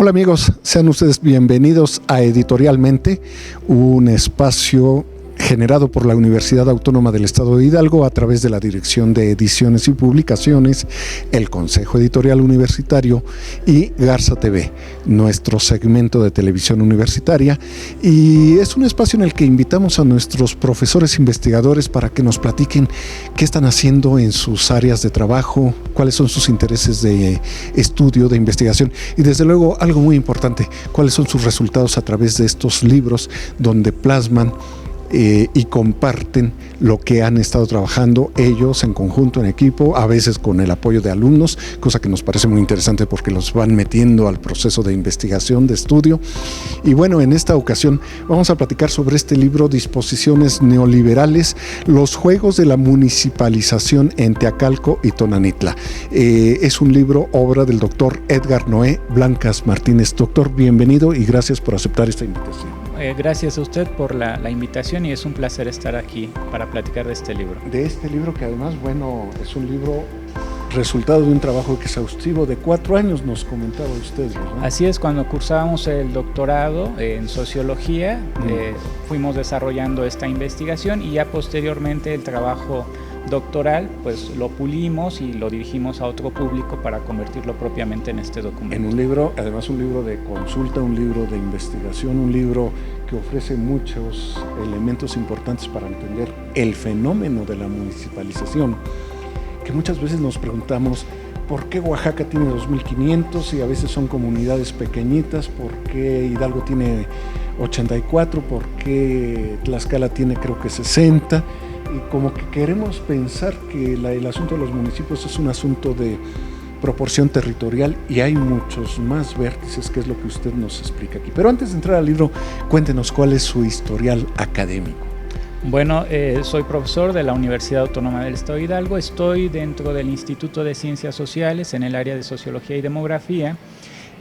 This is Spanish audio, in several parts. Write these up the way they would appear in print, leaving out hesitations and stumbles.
Hola amigos, sean ustedes bienvenidos a Editorialmente, un espacio generado por la Universidad Autónoma del Estado de Hidalgo a través de la Dirección de Ediciones y Publicaciones, el Consejo Editorial Universitario y Garza TV, nuestro segmento de televisión universitaria. Y es un espacio en el que invitamos a nuestros profesores investigadores para que nos platiquen qué están haciendo en sus áreas de trabajo, cuáles son sus intereses de estudio, de investigación y desde luego algo muy importante, cuáles son sus resultados a través de estos libros donde plasman y comparten lo que han estado trabajando ellos en conjunto, en equipo, a veces con el apoyo de alumnos, cosa que nos parece muy interesante porque los van metiendo al proceso de investigación, de estudio. Y bueno, en esta ocasión vamos a platicar sobre este libro, Disposiciones Neoliberales, los juegos de la municipalización en Teacalco y Tonanitla. Es un libro, obra del doctor Edgar Noé Blancas Martínez. Doctor, bienvenido y gracias por aceptar esta invitación. Gracias a usted por la invitación y es un placer estar aquí para platicar de este libro. De este libro que además, bueno, es un libro resultado de un trabajo exhaustivo de 4 años, nos comentaba usted, ¿verdad? Así es, cuando cursábamos el doctorado en sociología, fuimos desarrollando esta investigación y ya posteriormente el trabajo doctoral, pues lo pulimos y lo dirigimos a otro público para convertirlo propiamente en este documento. En un libro, además un libro de consulta, un libro de investigación, un libro que ofrece muchos elementos importantes para entender el fenómeno de la municipalización, que muchas veces nos preguntamos por qué Oaxaca tiene 2.500 y a veces son comunidades pequeñitas, por qué Hidalgo tiene 84, por qué Tlaxcala tiene creo que 60, y como que queremos pensar que el asunto de los municipios es un asunto de proporción territorial y hay muchos más vértices, que es lo que usted nos explica aquí. Pero antes de entrar al libro, cuéntenos cuál es su historial académico. Bueno, soy profesor de la Universidad Autónoma del Estado de Hidalgo, estoy dentro del Instituto de Ciencias Sociales en el área de Sociología y Demografía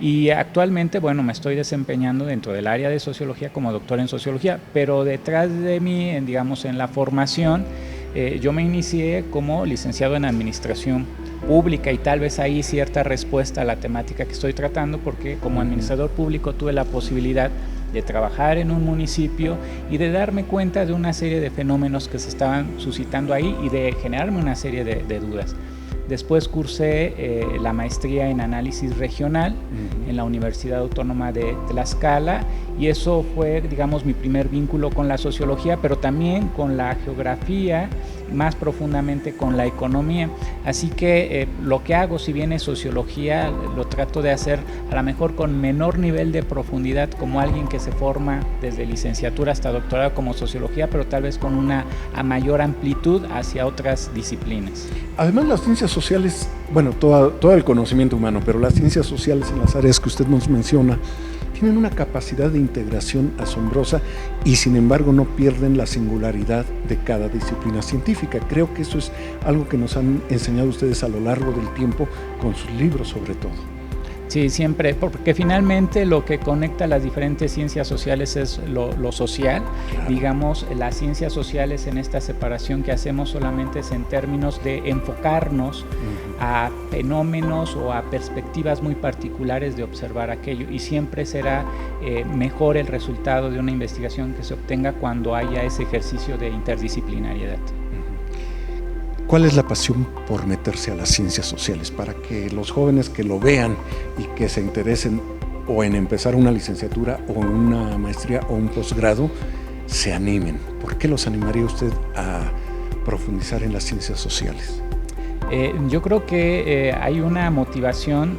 y actualmente, bueno, me estoy desempeñando dentro del área de Sociología como doctor en Sociología, pero detrás de mí, digamos, en la formación, yo me inicié como licenciado en Administración Pública y tal vez ahí cierta respuesta a la temática que estoy tratando, porque como administrador público tuve la posibilidad de trabajar en un municipio y de darme cuenta de una serie de fenómenos que se estaban suscitando ahí y de generarme una serie de dudas. Después cursé la maestría en análisis regional en la Universidad Autónoma de Tlaxcala y eso fue, digamos, mi primer vínculo con la sociología, pero también con la geografía, más profundamente con la economía. Así que lo que hago, si bien es sociología, lo trato de hacer a lo mejor con menor nivel de profundidad, como alguien que se forma desde licenciatura hasta doctorado como sociología, pero tal vez con una mayor amplitud hacia otras disciplinas. Además, las ciencias sociales, bueno, todo el conocimiento humano, pero las ciencias sociales en las áreas que usted nos menciona, tienen una capacidad de integración asombrosa y sin embargo no pierden la singularidad de cada disciplina científica. Creo que eso es algo que nos han enseñado ustedes a lo largo del tiempo con sus libros sobre todo. Sí, siempre, porque finalmente lo que conecta las diferentes ciencias sociales es lo social. Claro. Digamos, las ciencias sociales en esta separación que hacemos solamente es en términos de enfocarnos a fenómenos o a perspectivas muy particulares de observar aquello y siempre será mejor el resultado de una investigación que se obtenga cuando haya ese ejercicio de interdisciplinariedad. ¿Cuál es la pasión por meterse a las ciencias sociales? Para que los jóvenes que lo vean y que se interesen o en empezar una licenciatura o una maestría o un posgrado, se animen. ¿Por qué los animaría usted a profundizar en las ciencias sociales? Yo creo que hay una motivación,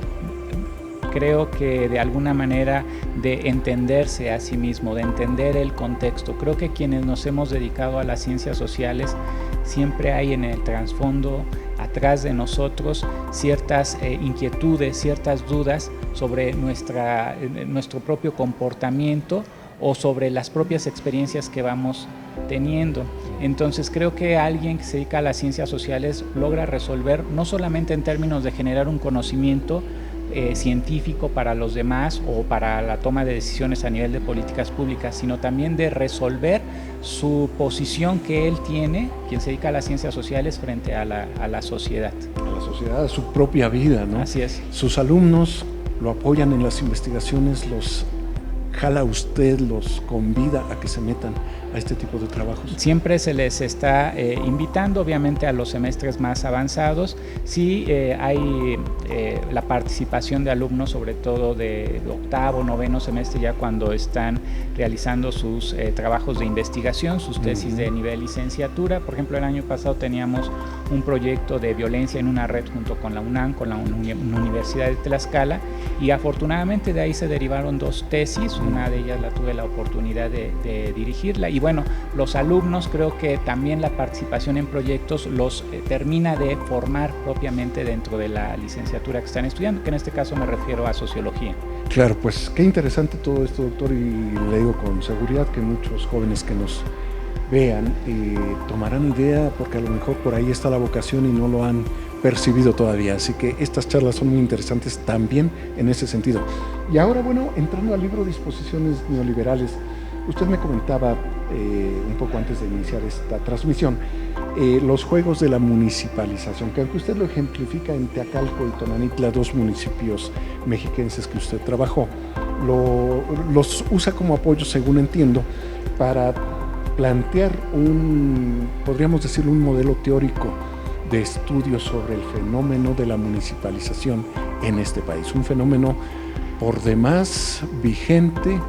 creo que de alguna manera de entenderse a sí mismo, de entender el contexto. Creo que quienes nos hemos dedicado a las ciencias sociales siempre hay en el trasfondo, atrás de nosotros, ciertas inquietudes, ciertas dudas sobre nuestro propio comportamiento o sobre las propias experiencias que vamos teniendo. Entonces creo que alguien que se dedica a las ciencias sociales logra resolver, no solamente en términos de generar un conocimiento científico para los demás o para la toma de decisiones a nivel de políticas públicas, sino también de resolver su posición que él tiene, quien se dedica a las ciencias sociales, frente a la sociedad. A la sociedad, a su propia vida, ¿no? Así es. Sus alumnos, lo apoyan en las investigaciones, los jala usted, los convida a que se metan a este tipo de trabajos? Siempre se les está invitando, obviamente, a los semestres más avanzados. Sí hay la participación de alumnos, sobre todo de octavo, noveno semestre, ya cuando están realizando sus trabajos de investigación, sus tesis de nivel licenciatura. Por ejemplo, el año pasado teníamos un proyecto de violencia en una red junto con la UNAM, con la Universidad de Tlaxcala, y afortunadamente de ahí se derivaron 2 tesis. Una de ellas la tuve la oportunidad de dirigirla, y bueno, los alumnos, creo que también la participación en proyectos los termina de formar propiamente dentro de la licenciatura que están estudiando, que en este caso me refiero a sociología. Claro, pues qué interesante todo esto, doctor, y le digo con seguridad que muchos jóvenes que nos vean tomarán idea, porque a lo mejor por ahí está la vocación y no lo han percibido todavía, así que estas charlas son muy interesantes también en ese sentido. Y ahora, bueno, entrando al libro Disposiciones Neoliberales, usted me comentaba un poco antes de iniciar esta transmisión los juegos de la municipalización, que aunque usted lo ejemplifica en Teacalco y Tonanitla, 2 municipios mexiquenses que usted trabajó, los usa como apoyo, según entiendo, para plantear podríamos decirlo, un modelo teórico de estudio sobre el fenómeno de la municipalización en este país. Un fenómeno por demás vigente,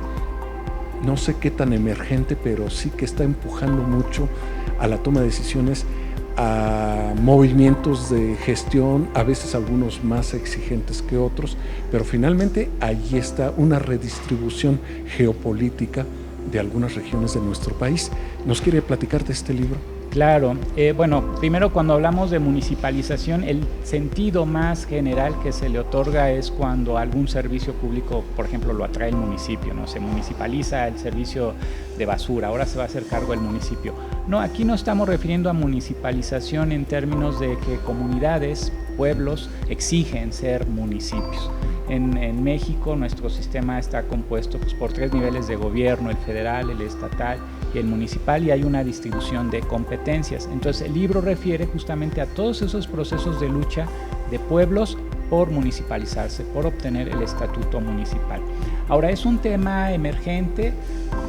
no sé qué tan emergente, pero sí que está empujando mucho a la toma de decisiones, a movimientos de gestión, a veces algunos más exigentes que otros, pero finalmente allí está una redistribución geopolítica de algunas regiones de nuestro país. ¿Nos quiere platicar de este libro? Claro, bueno, primero, cuando hablamos de municipalización, el sentido más general que se le otorga es cuando algún servicio público, por ejemplo, lo atrae el municipio, ¿no? Se municipaliza el servicio de basura, ahora se va a hacer cargo el municipio. No, aquí no estamos refiriendo a municipalización en términos de que comunidades, pueblos exigen ser municipios. En México nuestro sistema está compuesto por 3 niveles de gobierno, el federal, el estatal y el municipal, y hay una distribución de competencias. Entonces el libro refiere justamente a todos esos procesos de lucha de pueblos por municipalizarse, por obtener el estatuto municipal. Ahora, es un tema emergente.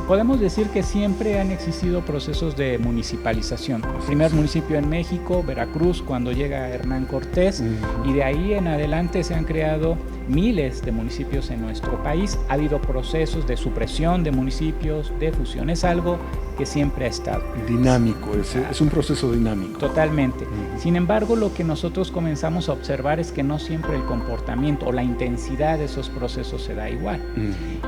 Podemos decir que siempre han existido procesos de municipalización. El primer municipio en México, Veracruz, cuando llega Hernán Cortés, y de ahí en adelante se han creado miles de municipios en nuestro país. Ha habido procesos de supresión de municipios, de fusión. Es algo que siempre ha estado. Dinámico, es un proceso dinámico. Totalmente. Sin embargo, lo que nosotros comenzamos a observar es que no siempre el comportamiento o la intensidad de esos procesos se da igual.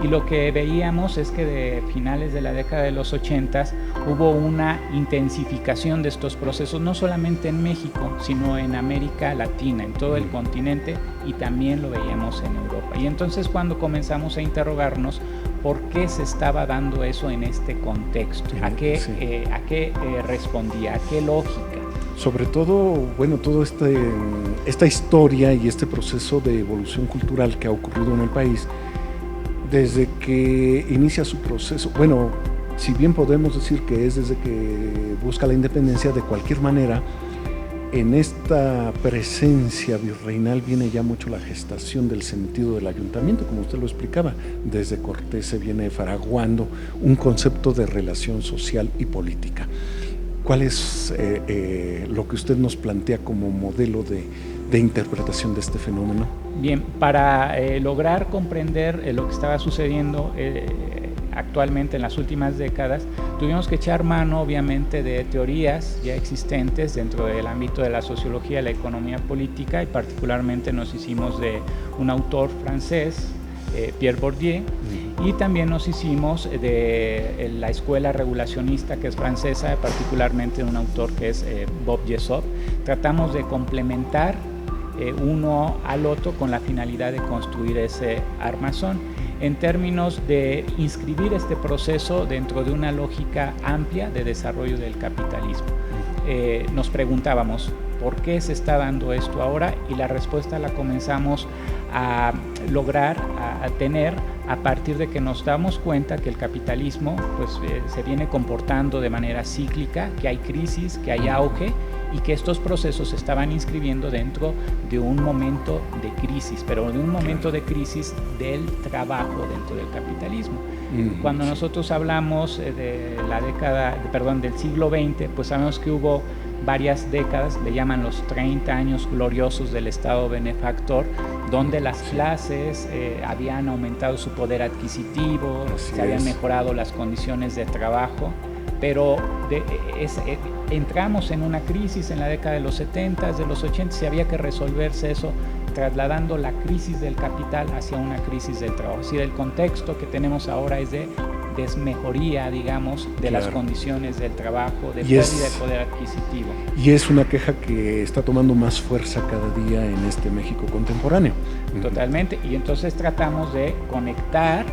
Y lo que veíamos es que de finales de la década de los 80 hubo una intensificación de estos procesos, no solamente en México, sino en América Latina, en todo el continente, y también lo veíamos en Europa. Y entonces, cuando comenzamos a interrogarnos por qué se estaba dando eso en este contexto, a qué respondía, a qué lógica. Sobre todo, bueno, toda esta historia y este proceso de evolución cultural que ha ocurrido en el país, desde que inicia su proceso, bueno, si bien podemos decir que es desde que busca la independencia, de cualquier manera, en esta presencia virreinal viene ya mucho la gestación del sentido del ayuntamiento, como usted lo explicaba. Desde Cortés se viene fraguando un concepto de relación social y política. ¿Cuál es lo que usted nos plantea como modelo de interpretación de este fenómeno? Bien, para lograr comprender lo que estaba sucediendo actualmente en las últimas décadas, tuvimos que echar mano, obviamente, de teorías ya existentes dentro del ámbito de la sociología, la economía política, y particularmente nos hicimos de un autor francés, Pierre Bourdieu, y también nos hicimos de la escuela regulacionista, que es francesa, particularmente un autor que es Bob Jessop. Tratamos de complementar uno al otro con la finalidad de construir ese armazón, en términos de inscribir este proceso dentro de una lógica amplia de desarrollo del capitalismo. Nos preguntábamos, ¿por qué se está dando esto ahora? Y la respuesta la comenzamos a lograr, a tener, a partir de que nos damos cuenta que el capitalismo se viene comportando de manera cíclica, que hay crisis, que hay auge, y que estos procesos se estaban inscribiendo dentro de un momento de crisis, pero de un momento de crisis del trabajo dentro del capitalismo. Cuando nosotros hablamos de la del siglo XX, pues sabemos que hubo varias décadas, le llaman los 30 años gloriosos del Estado benefactor, donde las clases habían aumentado su poder adquisitivo, se habían mejorado las condiciones de trabajo, pero entramos en una crisis en la década de los 70, de los 80, y había que resolverse eso trasladando la crisis del capital hacia una crisis del trabajo. Es decir, el contexto que tenemos ahora es de desmejoría, digamos, de las condiciones del trabajo, de pérdida de poder adquisitivo. Y es una queja que está tomando más fuerza cada día en este México contemporáneo. Totalmente, y entonces tratamos de conectar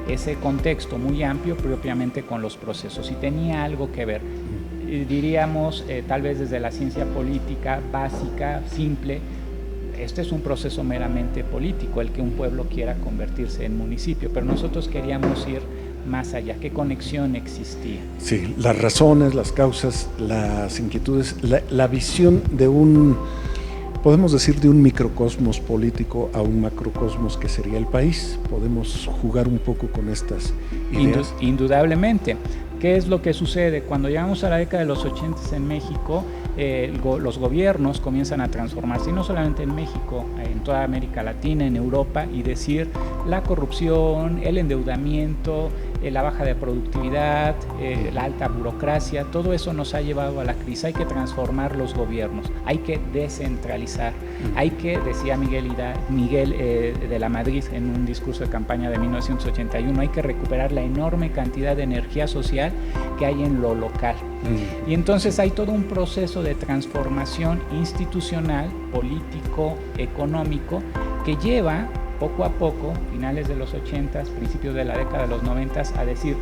ese contexto muy amplio propiamente con los procesos, y tenía algo que ver, diríamos, tal vez desde la ciencia política básica, simple. Este es un proceso meramente político, el que un pueblo quiera convertirse en municipio, pero nosotros queríamos ir más allá. ¿Qué conexión existía? Sí, las razones, las causas, las inquietudes, la visión de podemos decir, de un microcosmos político a un macrocosmos que sería el país. Podemos jugar un poco con estas ideas. Indudablemente. ¿Qué es lo que sucede? Cuando llegamos a la década de los 80 en México, los gobiernos comienzan a transformarse, y no solamente en México, en toda América Latina, en Europa, y decir la corrupción, el endeudamiento, la baja de productividad, la alta burocracia, todo eso nos ha llevado a la crisis. Hay que transformar los gobiernos, hay que descentralizar, hay que, decía Miguel de la Madrid en un discurso de campaña de 1981, hay que recuperar la enorme cantidad de energía social que hay en lo local. Y entonces hay todo un proceso de transformación institucional, político, económico, que lleva poco a poco, finales de los 80, principios de la década de los 90, a decir,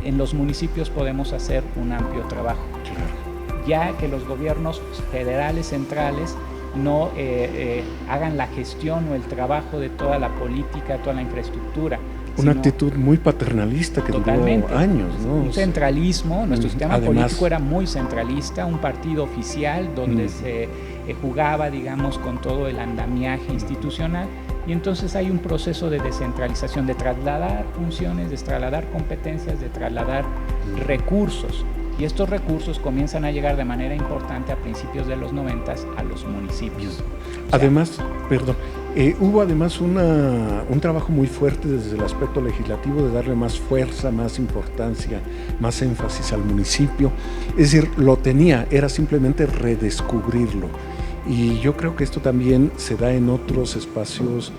en los municipios podemos hacer un amplio trabajo. Ya que los gobiernos federales, centrales, no hagan la gestión o el trabajo de toda la política, toda la infraestructura. Una actitud muy paternalista que duró años, ¿no? Un centralismo, nuestro sistema político era muy centralista, un partido oficial donde se jugaba, digamos, con todo el andamiaje institucional, y entonces hay un proceso de descentralización, de trasladar funciones, de trasladar competencias, de trasladar recursos. Y estos recursos comienzan a llegar de manera importante a principios de los 90 a los municipios. Además, hubo además un trabajo muy fuerte desde el aspecto legislativo de darle más fuerza, más importancia, más énfasis al municipio. Es decir, lo tenía, era simplemente redescubrirlo. Y yo creo que esto también se da en otros espacios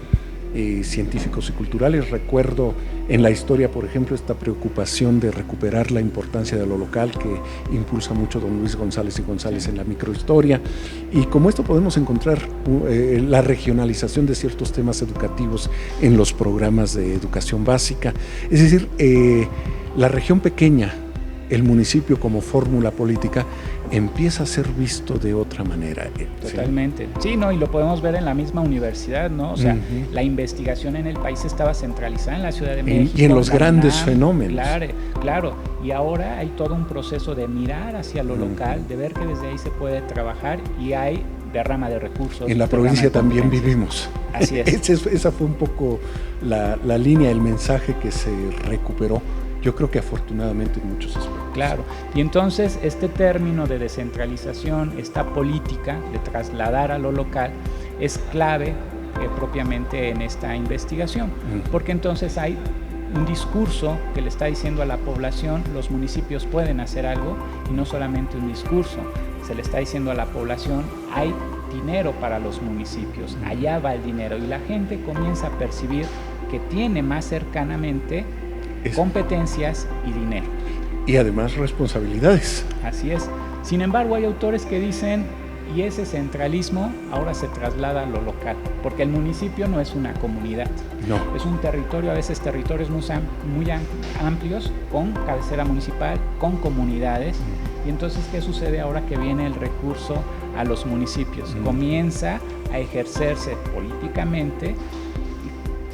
científicos y culturales. Recuerdo en la historia, por ejemplo, esta preocupación de recuperar la importancia de lo local que impulsa mucho don Luis González y González en la microhistoria, y como esto podemos encontrar la regionalización de ciertos temas educativos en los programas de educación básica. Es decir, la región pequeña, el municipio como fórmula política, empieza a ser visto de otra manera. Totalmente. Sí, no, y lo podemos ver en la misma universidad, ¿no? O sea, la investigación en el país estaba centralizada en la Ciudad de México. Y en los grandes fenómenos. Claro. Y ahora hay todo un proceso de mirar hacia lo local, de ver que desde ahí se puede trabajar, y hay derrama de recursos. En la provincia también vivimos. Así es. Esa fue un poco la línea, el mensaje que se recuperó. Yo creo que afortunadamente en muchos aspectos. Claro, y entonces este término de descentralización, esta política de trasladar a lo local, es clave propiamente en esta investigación, porque entonces hay un discurso que le está diciendo a la población, los municipios pueden hacer algo, y no solamente un discurso, se le está diciendo a la población, hay dinero para los municipios, allá va el dinero, y la gente comienza a percibir que tiene más cercanamente competencias y dinero. Y además responsabilidades. Así es. Sin embargo, hay autores que dicen, y ese centralismo ahora se traslada a lo local, porque el municipio no es una comunidad. No. Es un territorio, a veces territorios muy amplios, con cabecera municipal, con comunidades. Y entonces, ¿qué sucede ahora que viene el recurso a los municipios? Comienza a ejercerse políticamente,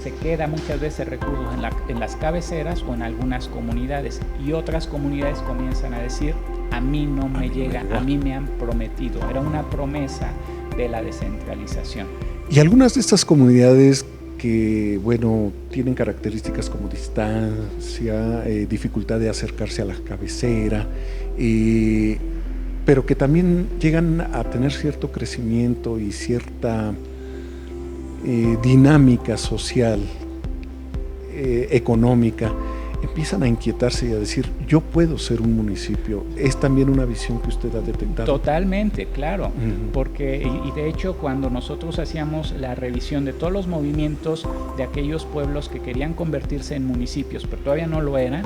se queda muchas veces recursos en las cabeceras o en algunas comunidades, y otras comunidades comienzan a decir, a mí no me llega, a mí me han prometido. Era una promesa de la descentralización. Y algunas de estas comunidades que, bueno, tienen características como distancia, dificultad de acercarse a la cabecera, pero que también llegan a tener cierto crecimiento y cierta dinámica social, económica, empiezan a inquietarse y a decir, yo puedo ser un municipio. ¿Es también una visión que usted ha detectado? Totalmente, claro, porque, y de hecho cuando nosotros hacíamos la revisión de todos los movimientos de aquellos pueblos que querían convertirse en municipios, pero todavía no lo eran,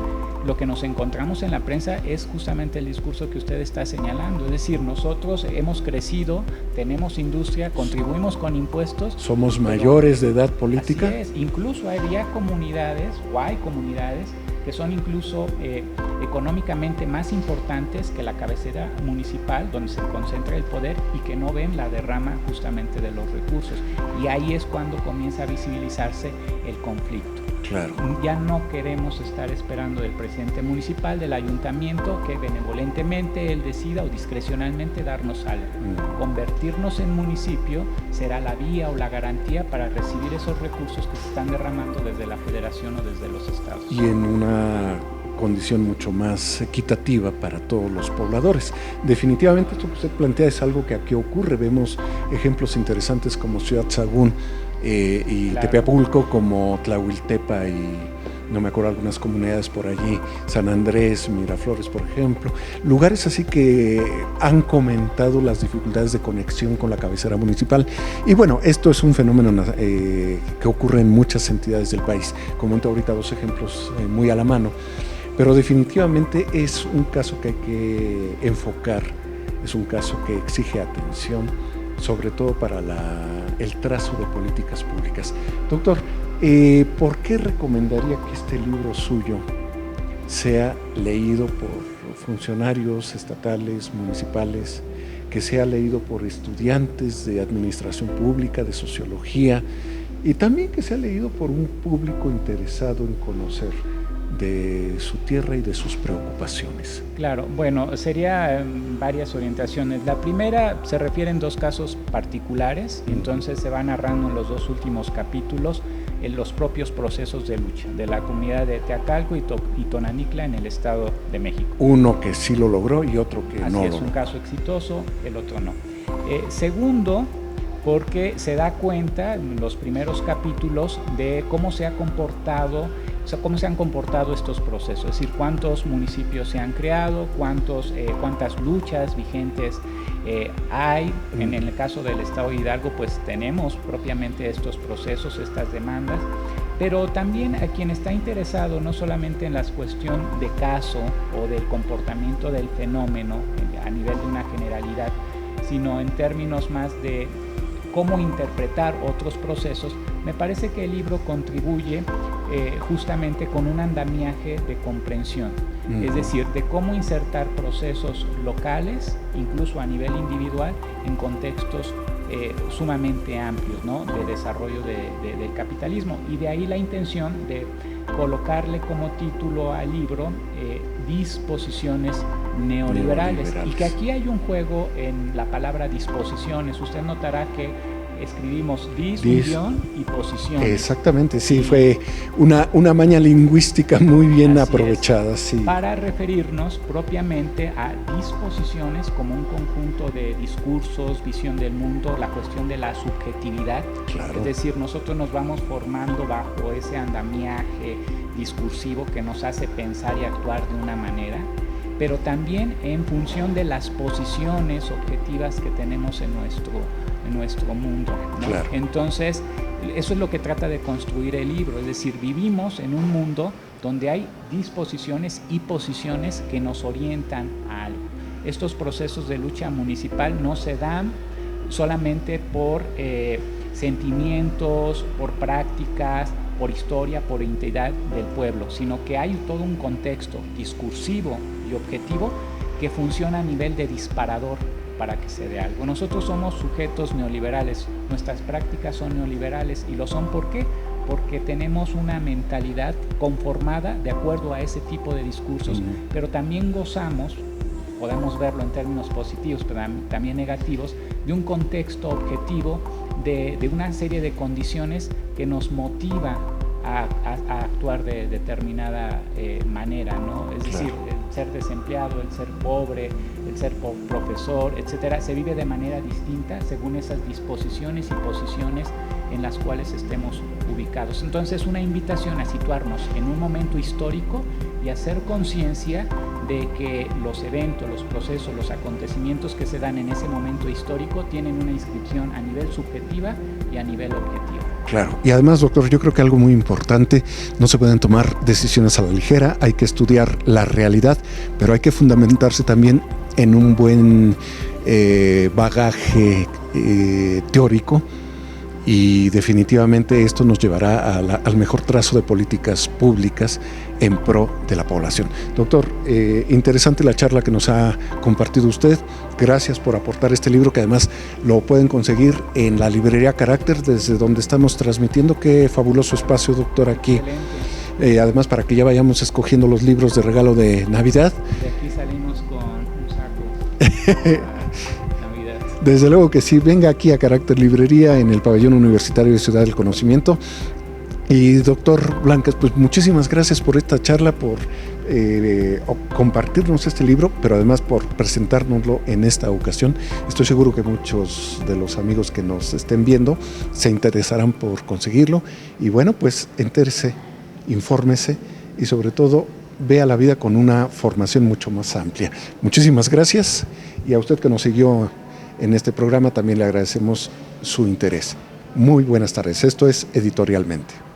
lo que nos encontramos en la prensa es justamente el discurso que usted está señalando, es decir, nosotros hemos crecido, tenemos industria, contribuimos con impuestos. ¿Somos mayores de edad política? Así es, incluso había comunidades, o hay comunidades, que son incluso económicamente más importantes que la cabecera municipal, donde se concentra el poder, y que no ven la derrama justamente de los recursos. Y ahí es cuando comienza a visibilizarse el conflicto. Claro. Ya no queremos estar esperando del presidente municipal, del ayuntamiento, que benevolentemente él decida o discrecionalmente darnos algo. Convertirnos en municipio será la vía o la garantía para recibir esos recursos que se están derramando desde la federación o desde los estados. Y en una condición mucho más equitativa para todos los pobladores. Definitivamente esto que usted plantea es algo que aquí ocurre. Vemos ejemplos interesantes como Ciudad Sagún y claro, Tepeapulco, como Tlahuiltepa y no me acuerdo algunas comunidades por allí, San Andrés, Miraflores, por ejemplo, lugares así que han comentado las dificultades de conexión con la cabecera municipal. Y bueno, esto es un fenómeno que ocurre en muchas entidades del país. Comento ahorita dos ejemplos muy a la mano, pero definitivamente es un caso que hay que enfocar, es un caso que exige atención, sobre todo para el trazo de políticas públicas. Doctor, ¿por qué recomendaría que este libro suyo sea leído por funcionarios estatales, municipales, que sea leído por estudiantes de administración pública, de sociología, y también que sea leído por un público interesado en conocer de su tierra y de sus preocupaciones? Claro, bueno, sería varias orientaciones. La primera se refiere en dos casos particulares, entonces se va narrando en los dos últimos capítulos en los propios procesos de lucha de la comunidad de Teacalco y Tonanicla en el Estado de México. Uno que sí lo logró y otro que Así no es, logró. un caso exitoso, el otro no. Segundo, porque se da cuenta en los primeros capítulos de cómo se ha comportado, cómo se han comportado estos procesos, es decir, cuántos municipios se han creado, cuántas luchas vigentes hay. En el caso del Estado de Hidalgo, pues tenemos propiamente estos procesos, estas demandas, pero también a quien está interesado no solamente en la cuestión de caso o del comportamiento del fenómeno a nivel de una generalidad, sino en términos más de cómo interpretar otros procesos, me parece que el libro contribuye justamente con un andamiaje de comprensión, es decir, de cómo insertar procesos locales, incluso a nivel individual, en contextos sumamente amplios, ¿no?, de desarrollo del capitalismo. Y de ahí la intención de colocarle como título al libro disposiciones neoliberales, y que aquí hay un juego en la palabra disposiciones. Usted notará que escribimos guión y posición. Exactamente, sí, fue una maña lingüística muy bien Así aprovechada. Es, sí. Para referirnos propiamente a disposiciones como un conjunto de discursos, visión del mundo, la cuestión de la subjetividad. Claro. Es decir, nosotros nos vamos formando bajo ese andamiaje discursivo que nos hace pensar y actuar de una manera, pero también en función de las posiciones objetivas que tenemos en nuestro mundo, ¿no? Claro. Entonces, eso es lo que trata de construir el libro, es decir, vivimos en un mundo donde hay disposiciones y posiciones que nos orientan a algo. Estos procesos de lucha municipal no se dan solamente por sentimientos, por prácticas, por historia, por identidad del pueblo, sino que hay todo un contexto discursivo y objetivo que funciona a nivel de disparador para que se dé algo. Nosotros somos sujetos neoliberales, nuestras prácticas son neoliberales, y lo son ¿por qué? Porque tenemos una mentalidad conformada de acuerdo a ese tipo de discursos, pero también gozamos, podemos verlo en términos positivos, pero también negativos, de un contexto objetivo, de una serie de condiciones que nos motiva a actuar de determinada manera, ¿no? Es decir, el ser desempleado, el ser pobre, el ser profesor, etcétera, se vive de manera distinta según esas disposiciones y posiciones en las cuales estemos ubicados. Entonces, una invitación a situarnos en un momento histórico y hacer conciencia de que los eventos, los procesos, los acontecimientos que se dan en ese momento histórico tienen una inscripción a nivel subjetiva y a nivel objetivo. Claro, y además, doctor, yo creo que algo muy importante, no se pueden tomar decisiones a la ligera, hay que estudiar la realidad, pero hay que fundamentarse también en un buen bagaje teórico, y definitivamente esto nos llevará al mejor trazo de políticas públicas en pro de la población. Doctor, interesante la charla que nos ha compartido usted. Gracias por aportar este libro, que además lo pueden conseguir en la librería Carácter, desde donde estamos transmitiendo. Qué fabuloso espacio, doctor, aquí. Además, para que ya vayamos escogiendo los libros de regalo de Navidad. De aquí salimos con un saco. Desde luego que sí, venga aquí a Carácter Librería en el Pabellón Universitario de Ciudad del Conocimiento. Y doctor Blancas, pues muchísimas gracias por esta charla, por compartirnos este libro, pero además por presentárnoslo en esta ocasión. Estoy seguro que muchos de los amigos que nos estén viendo se interesarán por conseguirlo. Y bueno, pues entérese, infórmese y sobre todo vea la vida con una formación mucho más amplia. Muchísimas gracias, y a usted que nos siguió en este programa también le agradecemos su interés. Muy buenas tardes. Esto es Editorialmente.